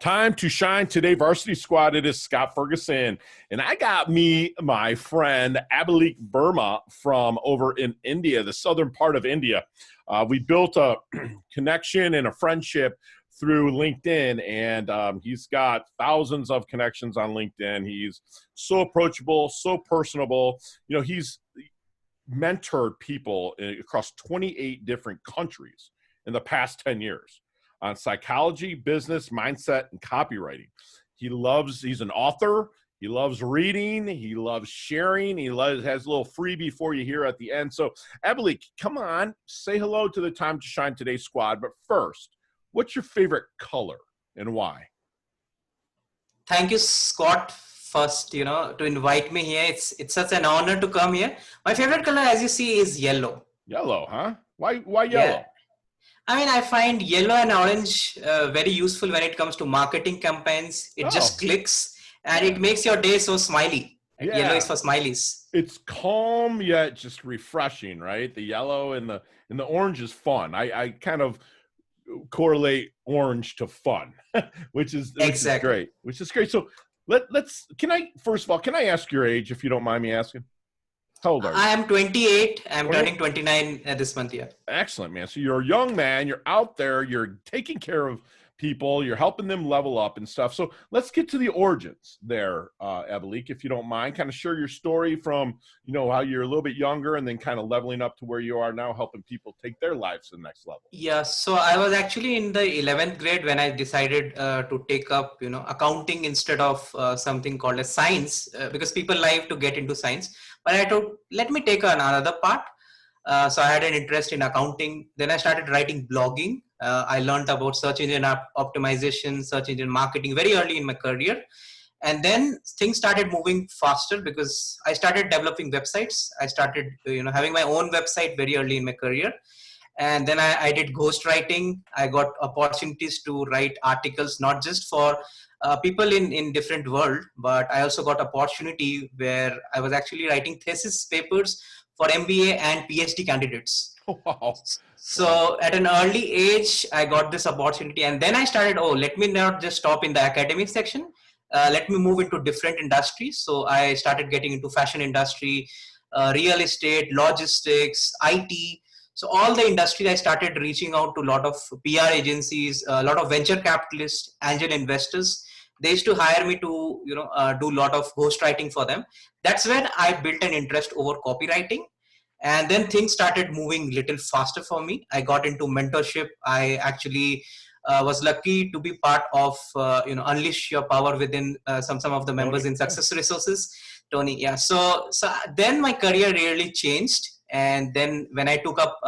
Time to shine today, varsity squad. It is Scott Ferguson, and I got me my friend Abhilekh Verma from over in India, the southern part of India. We built a connection and a friendship through LinkedIn, and he's got thousands of connections on LinkedIn. He's so approachable, so personable. You know, he's mentored people across 28 different countries in the past 10 years. On psychology, business, mindset, and copywriting. He's an author. He loves reading. He loves sharing. Has a little freebie for you here at the end. So, Abhilekh, come on, say hello to the Time to Shine Today squad. But first, what's your favorite color and why? Thank you, Scott, first, to invite me here. It's such an honor to come here. My favorite color, as you see, is yellow. Yellow, huh? Why yellow? Yeah. I mean, I find yellow and orange very useful when it comes to marketing campaigns. It just clicks and it makes your day so smiley. Yeah. Yellow is for smileys. It's calm yet just refreshing, right? The yellow and the orange is fun. I kind of correlate orange to fun, which is great. Which is great. So can I ask your age if you don't mind me asking? How old are you? I am 28. I'm turning 29 this month, yeah. Excellent, man. So you're a young man. You're out there. You're taking care of people. You're helping them level up and stuff. So let's get to the origins there, Abhilekh, if you don't mind. Kind of share your story from, how you're a little bit younger and then kind of leveling up to where you are now, helping people take their lives to the next level. Yeah. So I was actually in the 11th grade when I decided to take up, accounting instead of something called as science, because people like to get into science. But I thought, let me take another part. So I had an interest in accounting. Then I started writing blogging. I learned about search engine optimization, search engine marketing very early in my career. And then things started moving faster because I started developing websites. I started, having my own website very early in my career. And then I did ghostwriting. I got opportunities to write articles, not just for people in different world, but I also got opportunity where I was actually writing thesis papers for MBA and PhD candidates. Wow. So at an early age, I got this opportunity, and then I started, let me not just stop in the academic section. Let me move into different industries. So I started getting into fashion industry, real estate, logistics, IT. So all the industry, I started reaching out to a lot of PR agencies, a lot of venture capitalists, angel investors. They used to hire me to, do a lot of ghostwriting for them. That's when I built an interest over copywriting. And then things started moving a little faster for me. I got into mentorship. I actually was lucky to be part of, Unleash Your Power within some of the members in Success Resources. Tony, yeah. So then my career really changed. And then when I took up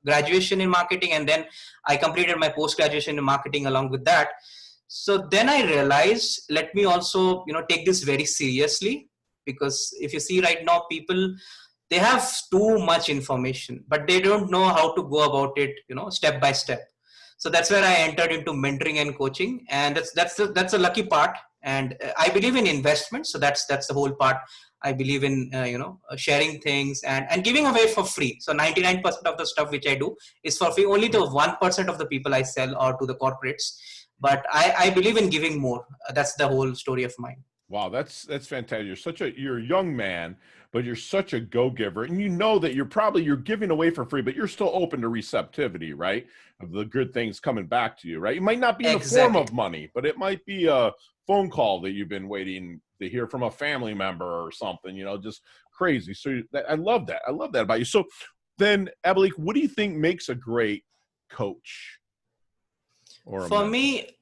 graduation in marketing, and then I completed my post-graduation in marketing along with that. So then I realized, let me also, take this very seriously, because if you see right now, people, they have too much information, but they don't know how to go about it, step by step. So that's where I entered into mentoring and coaching, and that's a lucky part. And I believe in investment, so that's the whole part. I believe in sharing things and giving away for free. So 99% of the stuff which I do is for free. Only the 1% of the people I sell or to the corporates. But I believe in giving more. That's the whole story of mine. Wow, that's fantastic. You're a young man, but you're such a go-giver, and you know that you're giving away for free, but you're still open to receptivity, right? Of the good things coming back to you, right? It might not be in the form of money, but it might be a phone call that you've been waiting to hear from a family member or something, just crazy. So I love that. I love that about you. So then, Abhilekh, what do you think makes a great coach? For me,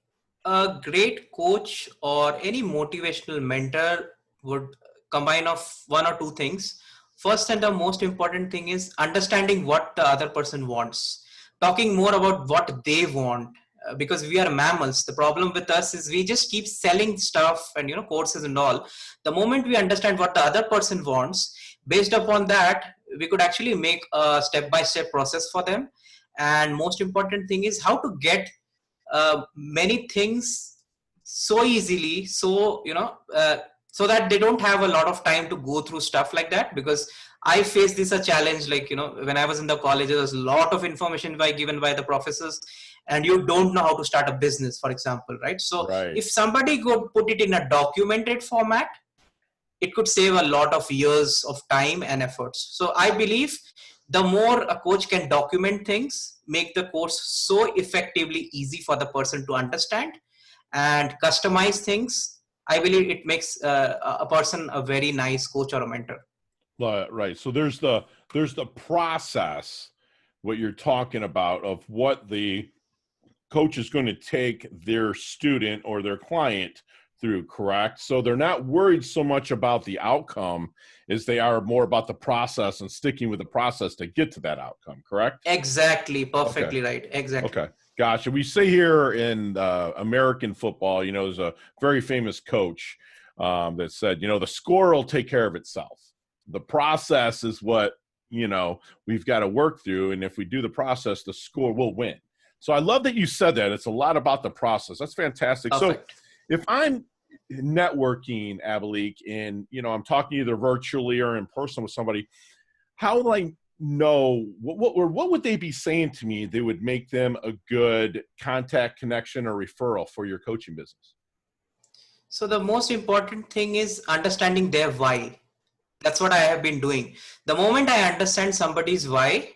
a great coach or any motivational mentor would combine of one or two things. First and the most important thing is understanding what the other person wants, talking more about what they want, because we are mammals. The problem with us is we just keep selling stuff and courses and all. The moment we understand what the other person wants, based upon that, we could actually make a step-by-step process for them. And most important thing is how to get many things so easily, so so that they don't have a lot of time to go through stuff like that. Because I faced this a challenge, like when I was in the college, there was a lot of information given by the professors, and you don't know how to start a business, for example, right? So if somebody could put it in a documented format, it could save a lot of years of time and efforts. So I believe the more a coach can document things, make the course so effectively easy for the person to understand and customize things, I believe it makes a person a very nice coach or a mentor. Right. So there's the process, what you're talking about, of what the coach is going to take their student or their client through, correct? So they're not worried so much about the outcome as they are more about the process and sticking with the process to get to that outcome, correct? Exactly. Perfectly right. Exactly. Okay. Gotcha. We say here in American football, there's a very famous coach that said, the score will take care of itself. The process is what, we've got to work through. And if we do the process, the score will win. So I love that you said that. It's a lot about the process. That's fantastic. Perfect. So if I'm networking, Abhilekh, and, I'm talking either virtually or in person with somebody, how will I know what would they be saying to me that would make them a good contact, connection, or referral for your coaching business? So the most important thing is understanding their why. That's what I have been doing. The moment I understand somebody's why,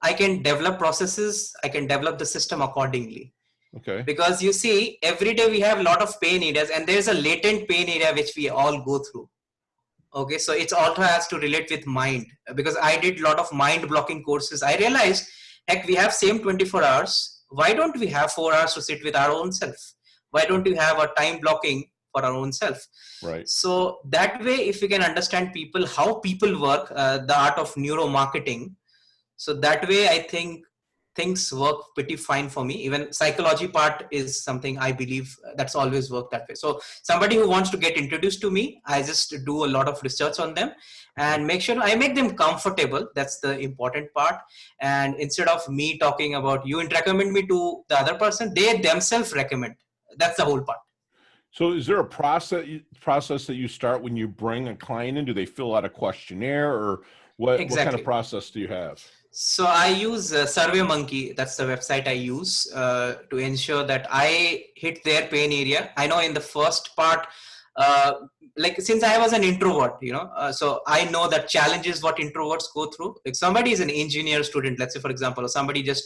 I can develop processes, I can develop the system accordingly. Okay. Because you see, every day we have a lot of pain areas, and there's a latent pain area which we all go through. Okay, so it also has to relate with mind, because I did a lot of mind blocking courses. I realized, heck, we have same 24 hours. Why don't we have 4 hours to sit with our own self? Why don't we have a time blocking for our own self? Right. So that way, if we can understand people, how people work, the art of neuromarketing. So that way, I think things work pretty fine for me. Even psychology part is something I believe that's always worked that way. So somebody who wants to get introduced to me, I just do a lot of research on them and make sure I make them comfortable. That's the important part. And instead of me talking about you and recommend me to the other person, they themselves recommend. That's the whole part. So is there a process that you start when you bring a client in? Do they fill out a questionnaire, or what kind of process do you have? So I use SurveyMonkey. That's the website I use to ensure that I hit their pain area. I know in the first part, like since I was an introvert, so I know that challenges what introverts go through. Like somebody is an engineer student, let's say for example, or somebody just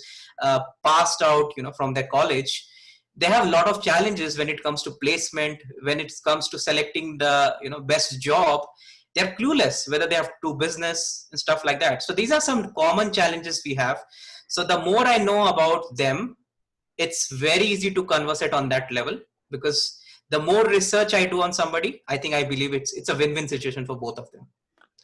passed out, from their college. They have a lot of challenges when it comes to placement, when it comes to selecting the best job. They're clueless whether they have to do business and stuff like that. So these are some common challenges we have. So the more I know about them, it's very easy to conversate on that level, because the more research I do on somebody, I believe it's a win-win situation for both of them.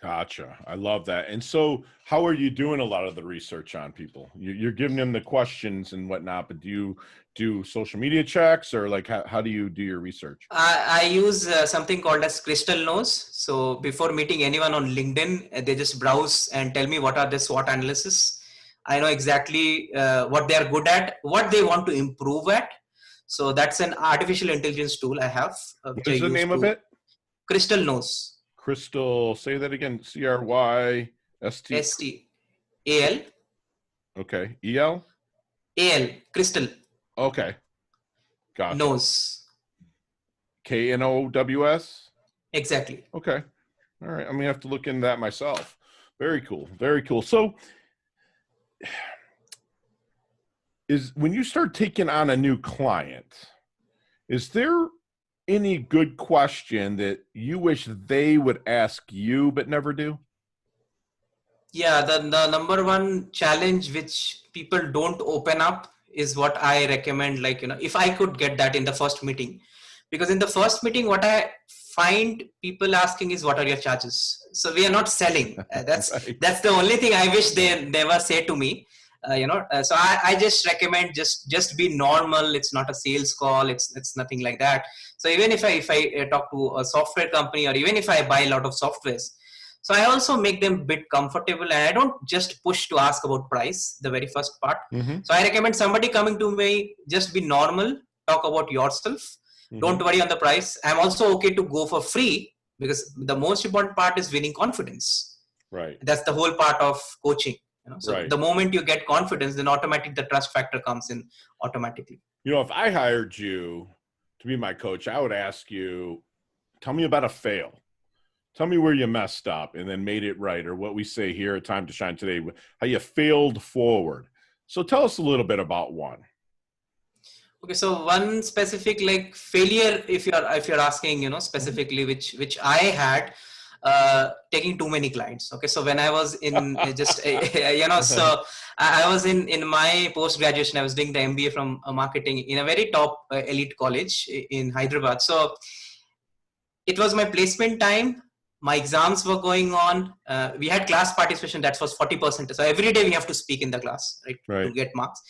Gotcha. I love that. And so how are you doing a lot of the research on people? You're giving them the questions and whatnot, but do you do social media checks, or like how do you do your research? I use something called as Crystal Knows. So before meeting anyone on LinkedIn, they just browse and tell me what are the SWOT analysis. I know exactly what they are good at, what they want to improve at. So that's an artificial intelligence tool I have. What is the name of it? Crystal Knows. Crystal, say that again. CRYST. AL. Okay. EL? AL. Crystal. Okay. Gotcha. Knows. KNOWS? Exactly. Okay. All right. I'm going to have to look into that myself. Very cool. Very cool. So when you start taking on a new client, is there any good question that you wish they would ask you but never do? Yeah, the number one challenge which people don't open up is what I recommend. Like, if I could get that in the first meeting, because in the first meeting, what I find people asking is, what are your charges? So we are not selling. That's the only thing I wish they never say to me. So I just recommend just be normal. It's not a sales call. It's nothing like that. So even if I talk to a software company, or even if I buy a lot of softwares, so I also make them a bit comfortable, and I don't just push to ask about price, the very first part. Mm-hmm. So I recommend somebody coming to me, just be normal, talk about yourself. Mm-hmm. Don't worry on the price. I'm also okay to go for free, because the most important part is winning confidence. Right. That's the whole part of coaching. So Right. the moment you get confidence, then automatically the trust factor comes in automatically. If I hired you to be my coach, I would ask you, tell me about a fail. Tell me where you messed up and then made it right, or what we say here at Time to Shine Today, how you failed forward. So tell us a little bit about one. Okay, so one specific like failure, if you're asking, specifically which I had, taking too many clients. Okay, so when I was in so I was in my post graduation, I was doing the MBA from marketing in a very top elite college in Hyderabad. So it was my placement time. My exams were going on. We had class participation that was 40%. So every day we have to speak in the class, right, to get marks.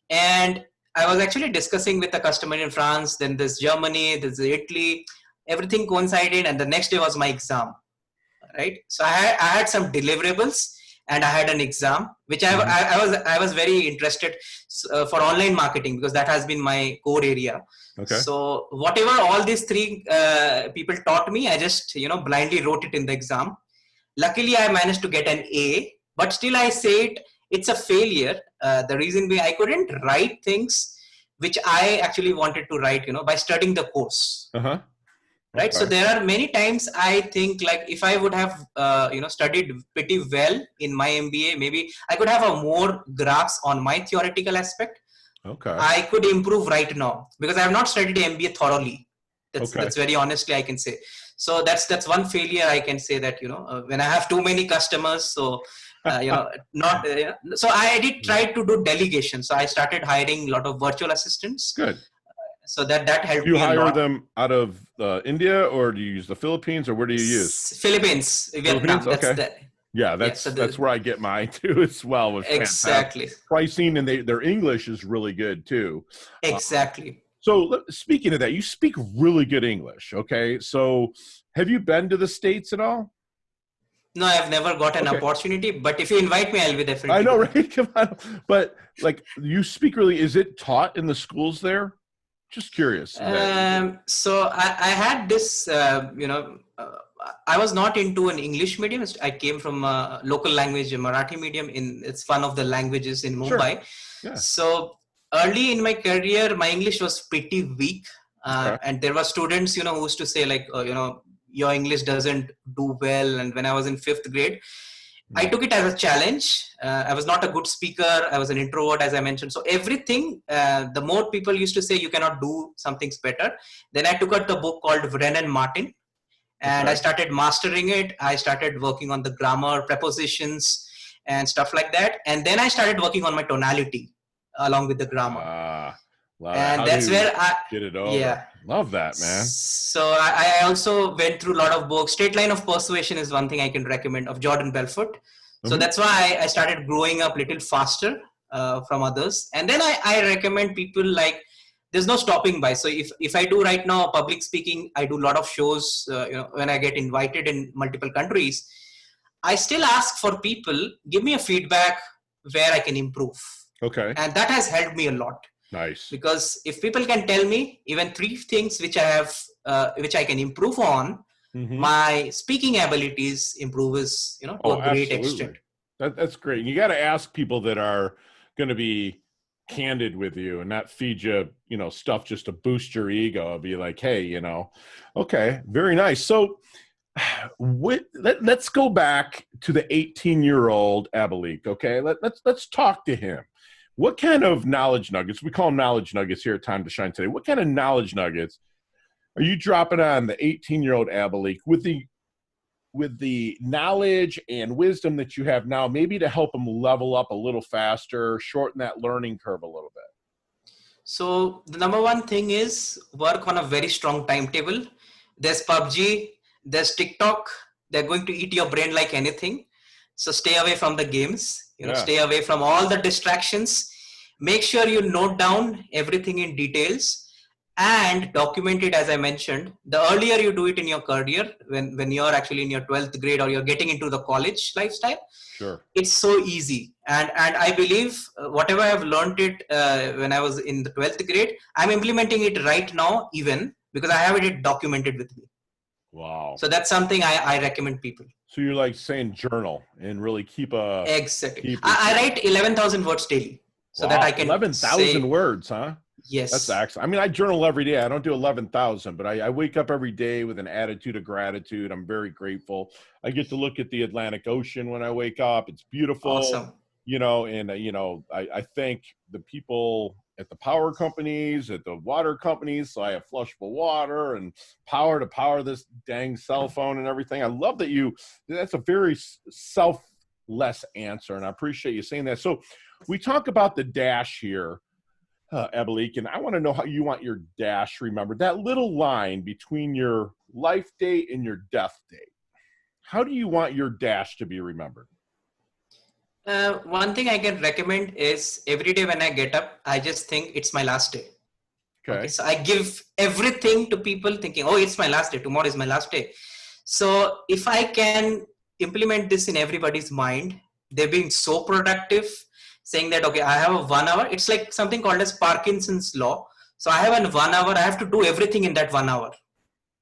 And I was actually discussing with a customer in France, then there's Germany, there's Italy, everything coincided. And the next day was my exam, right? So I had some deliverables and I had an exam, which I was very interested for online marketing, because that has been my core area. Okay. So whatever all these three people taught me, I just blindly wrote it in the exam. Luckily, I managed to get an A, but still I say it's a failure. The reason being I couldn't write things which I actually wanted to write, by studying the course. Uh-huh. Right. Okay. So there are many times I think like if I would have, studied pretty well in my MBA, maybe I could have a more grasp on my theoretical aspect. Okay. I could improve right now because I have not studied MBA thoroughly. That's very honestly I can say. So that's one failure I can say, that, when I have too many customers, so, so I did try to do delegation. So I started hiring a lot of virtual assistants. Good. So that helped me a lot. You hire them out of India, or do you use the Philippines, or where do you use? Philippines, Vietnam. Okay. That's where I get mine too as well. With exactly. Pricing, and their English is really good too. Exactly. So speaking of that, you speak really good English. Okay. So have you been to the States at all? No, I've never got an opportunity, but if you invite me, I'll be definitely. I know, right? Come on. But like, you speak really, is it taught in the schools there? Just curious. So I had this, I was not into an English medium. I came from a local language, a Marathi medium. It's one of the languages in Mumbai. Sure. Yeah. So early in my career, my English was pretty weak. And there were students, who used to say like, your English doesn't do well. And when I was in 5th grade, I took it as a challenge. I was not a good speaker. I was an introvert, as I mentioned. So everything, the more people used to say you cannot do some things better. Then I took out the book called Brennan Martin, and I started mastering it. I started working on the grammar, prepositions, and stuff like that. And then I started working on my tonality along with the grammar. And that's where I get it over. Yeah. Love that, man. So I also went through a lot of books. Straight Line of Persuasion is one thing I can recommend, of Jordan Belfort. So that's why I started growing up a little faster from others. And then I recommend people like, there's no stopping by. So if I do right now public speaking, I do a lot of shows, when I get invited in multiple countries, I still ask for people, give me a feedback where I can improve. Okay. And that has helped me a lot. Nice. Because if people can tell me even 3 things which I have, which I can improve on, my speaking abilities improve to a great extent. That's great. And you got to ask people that are going to be candid with you and not feed you, stuff just to boost your ego. I'll be like, hey, okay, very nice. So let's go back to the 18-year-old Abhilekh. Okay, let's talk to him. What kind of knowledge nuggets, we call them knowledge nuggets here at Time to Shine Today, what kind of knowledge nuggets are you dropping on the 18-year-old Abhilekh with the knowledge and wisdom that you have now, maybe to help them level up a little faster, shorten that learning curve a little bit? So the number one thing is work on a very strong timetable. There's PUBG, there's TikTok. They're going to eat your brain like anything. So stay away from the games. Stay away from all the distractions. Make sure you note down everything in details and document it, as I mentioned. The earlier you do it in your career, when you're actually in your 12th grade or you're getting into the college lifestyle, sure, it's so easy. And I believe whatever I've learned it when I was in the 12th grade, I'm implementing it right now, even because I have it documented with me. Wow. So that's something I recommend people. So you're like saying journal and really Exactly. keep I write 11,000 words daily so that wow, I can 11,000 say, words, huh? That's yes. excellent. I mean, I journal every day. I don't do 11,000, but I wake up every day with an attitude of gratitude. I'm very grateful. I get to look at the Atlantic Ocean when I wake up. It's beautiful, Awesome. and, I thank the people at the power companies, at the water companies. So I have flushable water and power to power this dang cell phone and everything. I love that's a very selfless answer. And I appreciate you saying that. So we talk about the dash here. Abhilekh, and I want to know how you want your dash remembered. That little line between your life date and your death date. How do you want your dash to be remembered? One thing I can recommend is every day when I get up, I just think it's my last day. Okay, Okay. so I give everything to people thinking, oh, it's my last day. Tomorrow is my last day. So if I can implement this in everybody's mind, they're being so productive, saying that, okay, I have a 1 hour. It's like something called as Parkinson's law. So I have an 1 hour. I have to do everything in that 1 hour.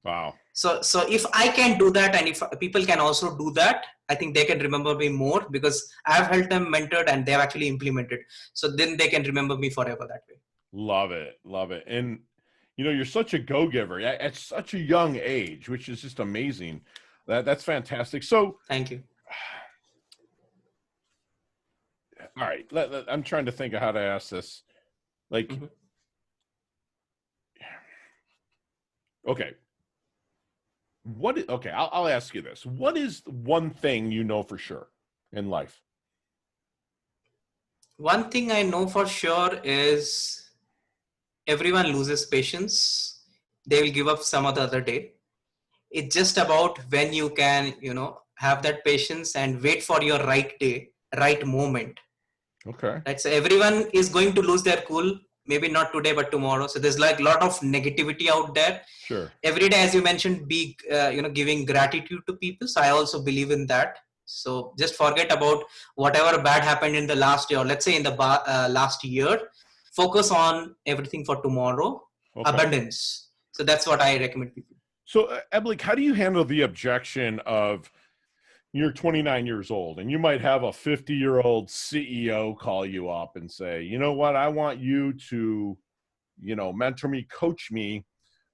Wow. So if I can do that, and if people can also do that, I think they can remember me more because I've helped them, mentored, and they've actually implemented. So then they can remember me forever that way. Love it. Love it. And, you're such a go-giver at such a young age, which is just amazing. That's fantastic. So, Thank you. all right, I'm trying to think of how to ask this. Like, okay. Okay, I'll ask you this. What is one thing you know for sure in life? One thing I know for sure is everyone loses patience. They will give up some other day. It's just about when you can, have that patience and wait for your right day, right moment. Okay. Right. So everyone is going to lose their cool. Maybe not today, but tomorrow. So there's like a lot of negativity out there. Sure. Every day, as you mentioned, be giving gratitude to people. So I also believe in that. So just forget about whatever bad happened in the last year, or let's say in the last year. Focus on everything for tomorrow. Okay. Abundance. So that's what I recommend people. So, Abhilekh, how do you handle the objection of you're 29 years old and you might have a 50-year-old CEO call you up and say, you know what, I want you to, mentor me, coach me,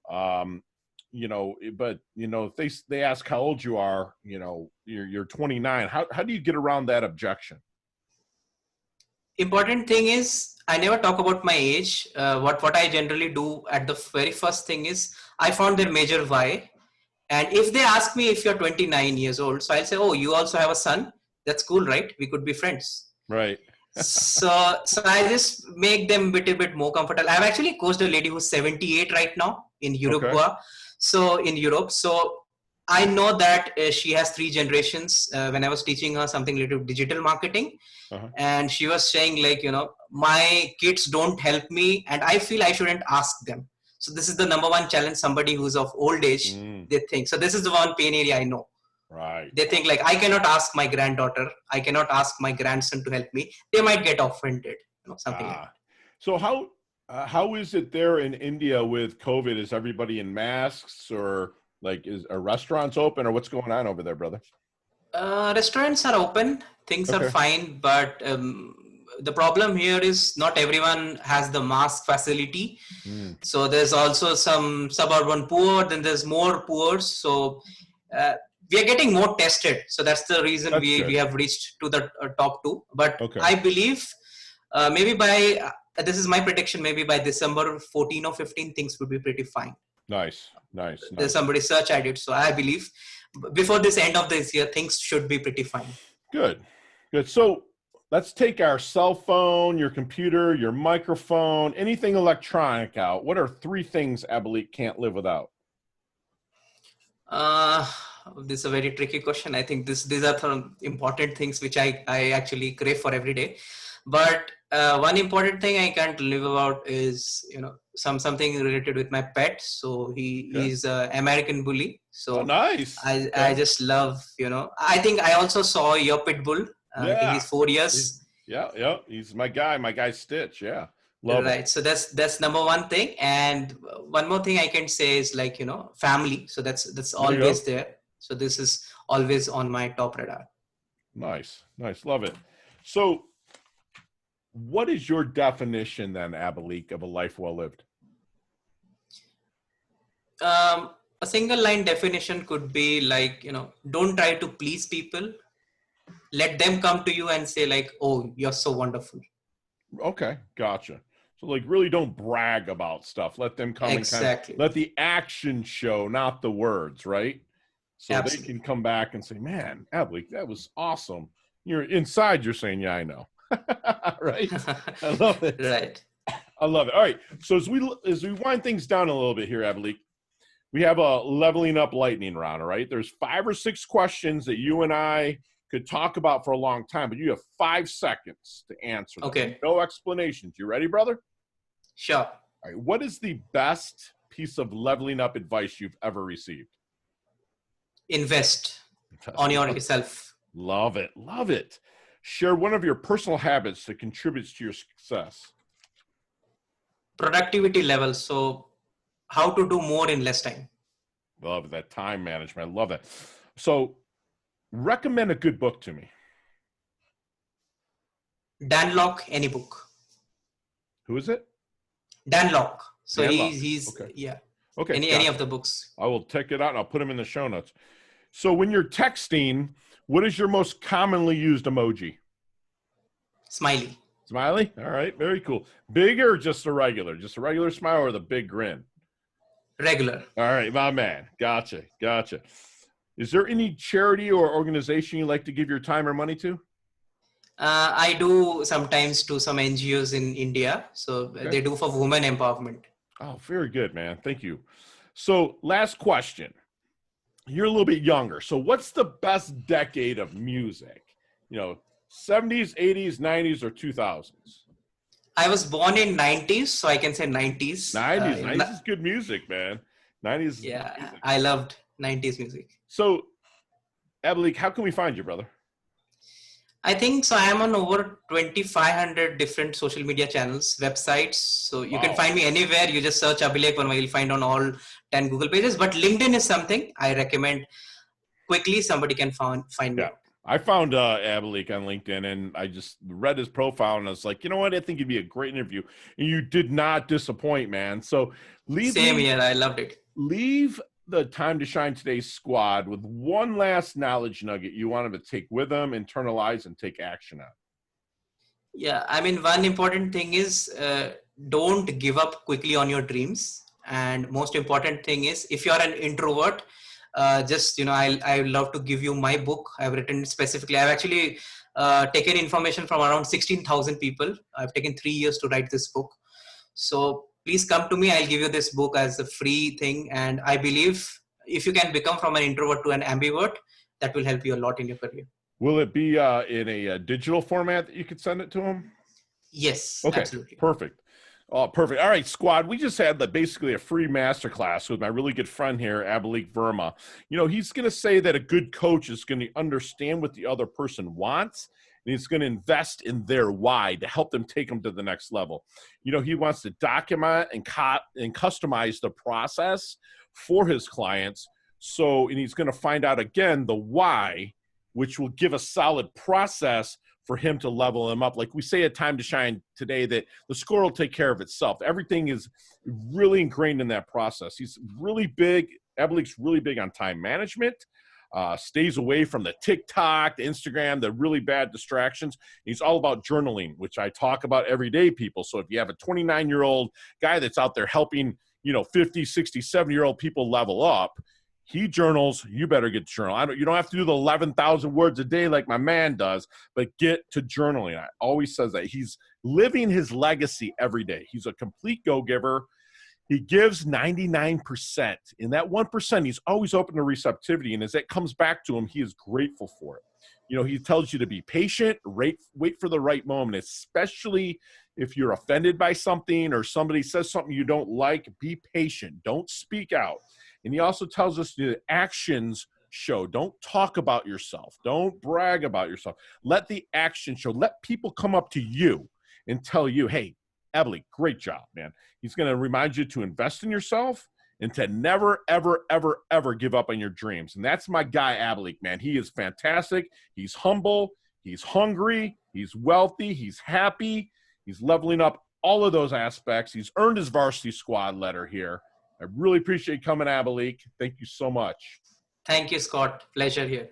but, if they ask how old you are, you're 29. How do you get around that objection? Important thing is I never talk about my age. What I generally do at the very first thing is I found their major why. And if they ask me if you're 29 years old, so I'll say, oh, you also have a son. That's cool, right? We could be friends. Right. so I just make them a bit more comfortable. I've actually coached a lady who's 78 right now in Uruguay. Okay. So in Europe. So I know that she has 3 generations. When I was teaching her something related to digital marketing, and she was saying like, my kids don't help me and I feel I shouldn't ask them. So this is the number one challenge. Somebody who's of old age, they think. So this is the one pain area I know. Right. They think like, I cannot ask my granddaughter. I cannot ask my grandson to help me. They might get offended, something like that. So how is it there in India with COVID? Is everybody in masks or are restaurants open or what's going on over there, brother? Restaurants are open. Things are fine. But the problem here is not everyone has the mask facility. So there's also some suburban poor, then there's more poor. So we are getting more tested. So that's the reason we have reached to the top 2. But I believe maybe by, this is my prediction, maybe by December 14 or 15, things would be pretty fine. Nice. There's some research I did. So I believe before this end of this year, things should be pretty fine. Good. So let's take our cell phone, your computer, your microphone, anything electronic out. What are 3 things Abhilekh can't live without? This is a very tricky question. I think these are some important things which I actually crave for every day. But one important thing I can't live without is, something related with my pet. So he's an American bully. So nice. I just love, I think I also saw your pit bull. I think he's 4 years. Yeah. He's my guy Stitch. Yeah. Love it. So that's number one thing. And one more thing I can say is like, family. So that's always there. So this is always on my top radar. Nice. Love it. So what is your definition then, Abhilekh, of a life well lived? A single line definition could be like, don't try to please people. Let them come to you and say like, oh, you're so wonderful. Okay, gotcha. So like really don't brag about stuff. Let them come and kind of let the action show, not the words, right? So Absolutely. They can come back and say, man, Abhilekh, that was awesome. You're inside, you're saying, yeah, I know. Right? I love it. Right. I love it. All right. So as we wind things down a little bit here, Abhilekh, we have a leveling up lightning round, all right? There's 5 or 6 questions that you and I could talk about for a long time, but you have 5 seconds to answer them. Okay. No explanations. You ready, brother? Sure. All right. What is the best piece of leveling up advice you've ever received? Invest on yourself. Love it. Love it. Share one of your personal habits that contributes to your success. Productivity levels. So how to do more in less time. Love that time management. I love that. So recommend a good book to me. Dan Lok, any book. Who is it? Dan Lok. So Dan Lok. he's okay. Yeah. Okay. Any of the books. I will check it out and I'll put them in the show notes. So when you're texting, what is your most commonly used emoji? Smiley. Smiley? All right. Very cool. Big or just a regular? Just a regular smile or the big grin? Regular. All right, my man. Gotcha. Is there any charity or organization you like to give your time or money to? I do sometimes to some NGOs in India. So They do for women empowerment. Oh, very good, man. Thank you. So last question. You're a little bit younger. So what's the best decade of music? 70s, 80s, 90s, or 2000s? I was born in 90s, so I can say 90s. 90s is good music, man. 90s. Yeah, I loved 90s music. So, Abhilekh, how can we find you, brother? I think so. I am on over 2,500 different social media channels, websites. So you can find me anywhere. You just search Abhilekh Verma. You'll find on all 10 Google pages. But LinkedIn is something I recommend quickly. Somebody can find me. I found Abhilekh on LinkedIn, and I just read his profile, and I was like, you know what? I think it'd be a great interview. And you did not disappoint, man. So Same here. I loved it. Leave the Time to Shine Today's squad with one last knowledge nugget you want them to take with them, internalize, and take action on. Yeah, I mean, one important thing is don't give up quickly on your dreams. And most important thing is, if you're an introvert, I love to give you my book. I've written specifically. I've actually taken information from around 16,000 people. I've taken 3 years to write this book. So please come to me. I'll give you this book as a free thing. And I believe if you can become from an introvert to an ambivert, that will help you a lot in your career. Will it be in a digital format that you could send it to them? Yes, okay, absolutely. Perfect. Oh, perfect. All right, squad. We just had basically a free masterclass with my really good friend here, Abhilekh Verma. He's going to say that a good coach is going to understand what the other person wants, and he's going to invest in their why to help them take them to the next level. He wants to document and customize the process for his clients. And he's going to find out, again, the why, which will give a solid process for him to level him up. Like we say at Time to Shine today, that the score will take care of itself. Everything is really ingrained in that process. He's really big. Abhilekh's really big on time management, stays away from the TikTok, the Instagram, the really bad distractions. He's all about journaling, which I talk about every day, people. So if you have a 29-year-old guy that's out there helping, 50, 60, 70-year-old people level up, he journals, you better get to journal. You don't have to do the 11,000 words a day like my man does, but get to journaling. I always says that. He's living his legacy every day. He's a complete go-giver. He gives 99%. In that 1%, he's always open to receptivity. And as that comes back to him, he is grateful for it. He tells you to be patient, wait for the right moment, especially if you're offended by something or somebody says something you don't like, be patient. Don't speak out. And he also tells us the actions show. Don't talk about yourself. Don't brag about yourself. Let the action show. Let people come up to you and tell you, hey, Abhilekh, great job, man. He's going to remind you to invest in yourself and to never, ever, ever, ever give up on your dreams. And that's my guy, Abhilekh, man. He is fantastic. He's humble. He's hungry. He's wealthy. He's happy. He's leveling up all of those aspects. He's earned his varsity squad letter here. I really appreciate you coming, Abhilekh. Thank you so much. Thank you, Scott. Pleasure here.